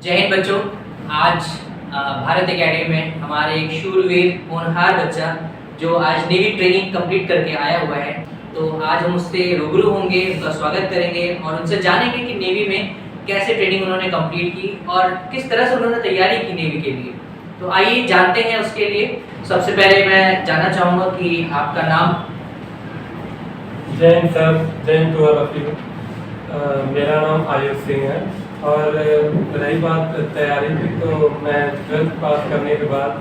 जय हिंद बच्चों। आज भारत एकेडमी में हमारे एक शूरवीर होनहार बच्चा जो आज नेवी ट्रेनिंग कंप्लीट करके आया हुआ है, तो आज हम उससे रूबरू होंगे, उसका स्वागत करेंगे और उनसे जानेंगे कि नेवी में कैसे ट्रेनिंग उन्होंने कंप्लीट की और किस तरह से उन्होंने तैयारी की नेवी के लिए। तो आइए जानते हैं उसके लिए। सबसे पहले मैं जानना चाहूँगा कि आपका नाम। जय हिंद सर, जय हिंद टू ऑल ऑफ यू। मेरा नाम आयुष सिंह है और रही बात तैयारी की, तो मैं 12th पास करने के बाद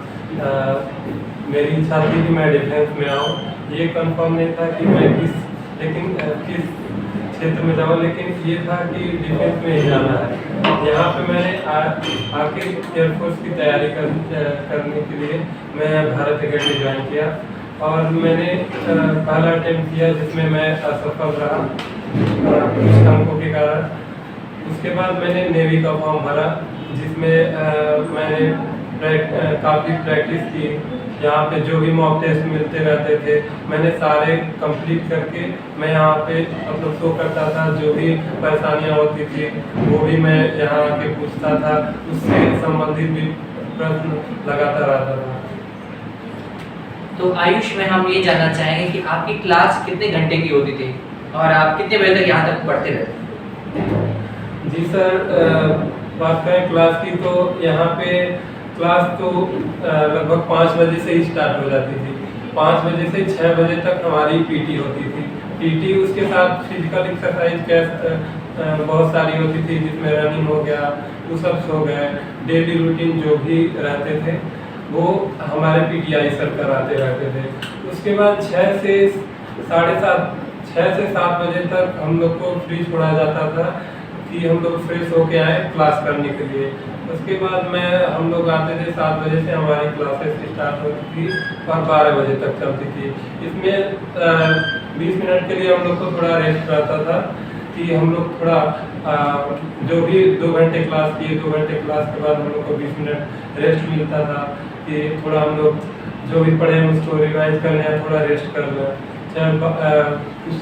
मेरी इच्छा थी कि मैं डिफेंस में आऊँ। ये कंफर्म नहीं था कि मैं किस क्षेत्र में जाऊँ, लेकिन ये था कि डिफेंस में ही जाना है। यहाँ पे मैंने आके एयरफोर्स की तैयारी करने के लिए मैं भारत एकेडमी ज्वाइन किया और मैंने पहला अटेम्प्ट किया जिसमें मैं असफल रहा कुछ अंकों के कारण। उसके बाद मैंने नेवी का फॉर्म भरा जिसमें मैंने काफ़ी प्रैक्टिस की। यहाँ पे जो भी मॉक टेस्ट मिलते रहते थे मैंने सारे कंप्लीट करके मैं यहाँ पे मतलब शो करता था। जो भी परेशानियाँ होती थी वो भी मैं यहाँ आके पूछता था, उससे संबंधित भी प्रश्न लगाता रहता था। तो आयुष में हम ये जानना चाहेंगे कि आपकी क्लास कितने घंटे की होती थी और आप कितने बजे तक यहाँ तक पढ़ते रहते? जी सर, बात करें क्लास की तो यहाँ पे क्लास तो लगभग 5 बजे से ही स्टार्ट हो जाती थी। 5 बजे से 6 बजे तक हमारी पीटी होती थी। पीटी उसके साथ फिजिकल एक्सरसाइज बहुत सारी होती थी, जिसमें रनिंग हो गया, पुशअप्स हो गए, डेली रूटीन जो भी रहते थे वो हमारे पीटीआई सर कराते रहते थे। उसके बाद 6 से 7 बजे तक हम लोग को फ्री छोड़ा जाता था कि हम लोग फ्रेश होके आए क्लास करने के लिए। उसके बाद हम लोग आते थे 7 बजे से हमारी क्लासेस स्टार्ट होती थी और 12 बजे तक चलती थी। इसमें 20 मिनट के लिए हम लोग को थोड़ा रेस्ट रहता था कि हम लोग थोड़ा जो भी 2 घंटे क्लास किए, 2 घंटे क्लास के बाद हम लोग को 20 मिनट रेस्ट मिलता था कि थोड़ा हम लोग जो भी पढ़े हैं उसको रिवाइज कर लें, थोड़ा रेस्ट कर लें, चाहे कुछ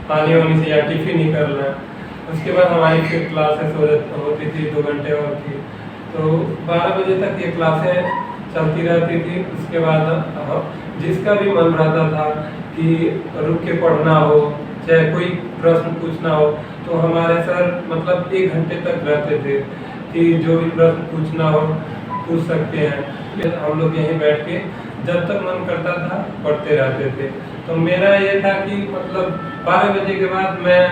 पानी वानी से या टिफिन ही कर लें। उसके बाद हमारी फिर क्लासेस होती थी 2 घंटे और की, तो 12 बजे तक ये क्लासें चलती रहती थी। उसके बाद जिसका भी मन रहता था कि रुक के पढ़ना हो, चाहे कोई प्रश्न पूछना हो, तो हमारे सर मतलब 1 घंटे तक रहते थे कि जो भी प्रश्न पूछना हो पूछ सकते हैं। हम लोग यहीं बैठ के जब तक मन करता था पढ़ते रहते थे। तो मेरा ये था कि मतलब 12 बजे के बाद मैं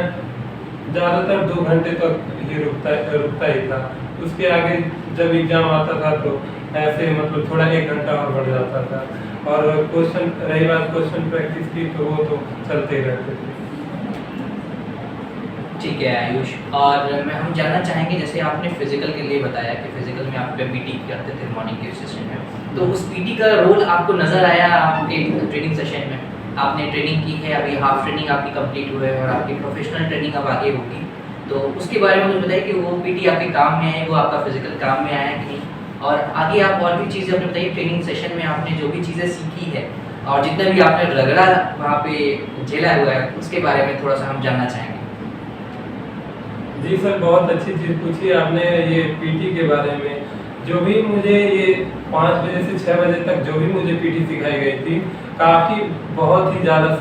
ज़्यादातर 2 घंटे तक ही रुकता ही था। उसके आगे जब एग्ज़ाम आता था तो ऐसे मतलब थोड़ा 1 घंटा और बढ़ जाता था। और रही बात क्वेश्चन प्रैक्टिस की, तो वो तो चलते ही रहते थे। ठीक है आयुष, और हम जानना चाहेंगे जैसे आपने फिजिकल के लिए बताया कि फिजिकल में आप पीटी करते थे मॉर्निंग के सेशन में, तो उस पीटी का रोल आपको नज़र आया आपके ट्रेनिंग सेशन में? आपने ट्रेनिंग की है, अभी हाफ ट्रेनिंग आपकी कंप्लीट हुई है और आपकी प्रोफेशनल ट्रेनिंग अब आगे होगी, तो उसके बारे में मुझे बताइए कि वो पीटी आपके काम में है, वो आपका फिजिकल काम में आया कि नहीं, और आगे आप और भी चीज़ें अपने बताइए। ट्रेनिंग सेशन में आपने जो भी चीज़ें सीखी है और जितना भी आपने रगड़ा वहाँ पे झेला हुआ है उसके बारे में थोड़ा सा हम जानना चाहेंगे। जी सर, बहुत अच्छी चीज़ पूछी आपने ये पीटी के बारे में। जो भी मुझे ये 5 बजे से 6 बजे तक जो भी मुझे पीटी सिखाई गई थी काफ़ी बहुत ही ज़्यादा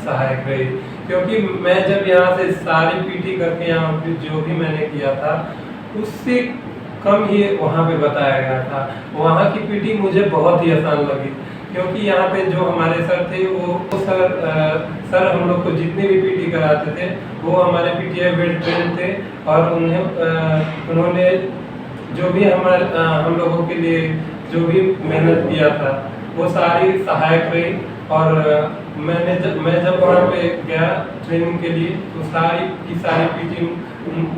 सहायक रही, क्योंकि मैं जब यहाँ से सारी पीटी करके यहाँ पे जो भी मैंने किया था उससे कम ही वहाँ पे बताया गया था। वहाँ की पीटी मुझे बहुत ही आसान लगी, क्योंकि यहाँ पे जो हमारे सर थे वो सर हम लोग को जितने भी पीटी कराते थे वो हमारे पीटीआई वेल ट्रेन थे और उन्होंने जो भी हम लोगों के लिए जो भी मेहनत किया था वो सारी सहायक रही। और मैं जब वहाँ पे गया ट्रेनिंग के लिए तो सारी पीटी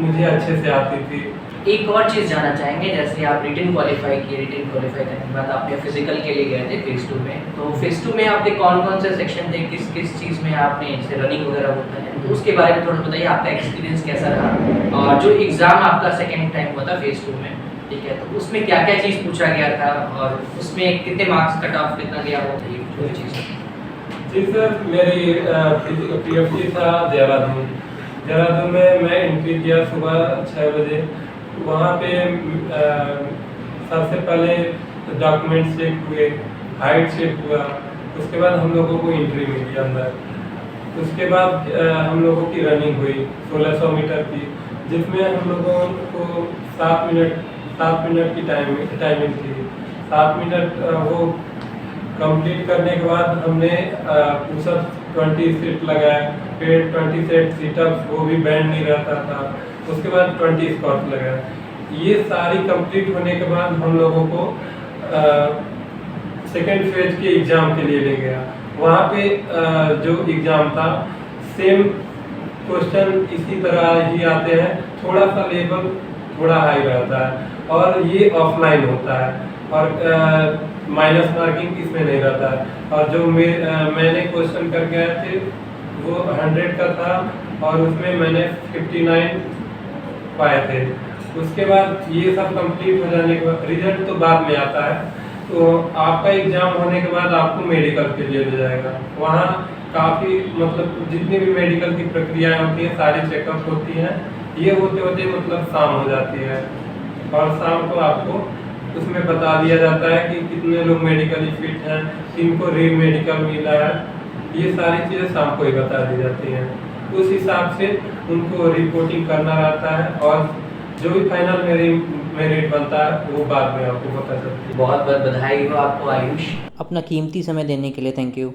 मुझे अच्छे से आती थी। एक और चीज़ जानना चाहेंगे, जैसे आप रिटन क्वालिफाई किए, रिटन क्वालिफाई करने के बाद आपने फिजिकल के लिए गए थे फेज़ 2 में, तो फेज़ 2 में आपके कौन कौन से सेक्शन थे, किस किस चीज़ में आपने जैसे रनिंग वगैरह होता है, तो उसके बारे में थोड़ा बताइए, आपका एक्सपीरियंस कैसा रहा और जो एग्ज़ाम आपका सेकेंड टाइम हुआ था फेज़ 2 में, ठीक है, तो उसमें क्या क्या चीज़ पूछा गया था और उसमें कितने मार्क्स कट ऑफ कितना गया वो बताइए जो भी चीज़। जी सर, मेरी पीएफटी था देहरादून में मैं एंट्री किया सुबह 6 बजे वहाँ पे सबसे पहले डॉक्यूमेंट चेक हुए, हाइट चेक हुआ, उसके बाद हम लोगों को एंट्री मिली अंदर। उसके बाद हम लोगों की रनिंग हुई 1600 मीटर की, जिसमें हम लोगों को 7 मिनट की टाइमिंग थी। 7 मिनट वो कंप्लीट करने के बाद हमने पुशअप 20 सेट लगाए, फिर 20 सेट सिटअप्स, वो भी बैंड नहीं रहता था। उसके बाद 20 स्क्वाट्स लगाए। ये सारी कंप्लीट होने के बाद हम लोगों को सेकेंड फेज के एग्ज़ाम के लिए ले गया। वहाँ पे जो एग्ज़ाम था, सेम क्वेश्चन इसी तरह ही आते हैं, थोड़ा सा लेवल थोड़ा हाई रहता है और ये ऑफलाइन होता है और माइनस मार्किंग इसमें नहीं रहता है। और जो मैंने क्वेश्चन करके आए थे वो 100 का था और उसमें मैंने 59 पाए थे। उसके बाद ये सब कंप्लीट हो जाने के बाद रिजल्ट तो बाद में आता है, तो आपका एग्ज़ाम होने के बाद आपको मेडिकल के लिए ले जाएगा। वहाँ काफ़ी मतलब जितनी भी मेडिकल की प्रक्रियाएं होती हैं सारी चेकअप होती हैं। ये होते होते मतलब शाम हो जाती है और शाम को आपको उसमें बता दिया जाता है कि कितने लोग मेडिकली फिट हैं, किनको री मेडिकल मिला है। ये सारी चीज़ें शाम को ही बता दी जाती हैं। उस हिसाब से उनको रिपोर्टिंग करना रहता है और जो भी फाइनल मेरिट बनता है वो बाद में आपको पता चलती है। बहुत बहुत बधाई हो आपको आयुष। अपना कीमती समय देने के लिए थैंक यू।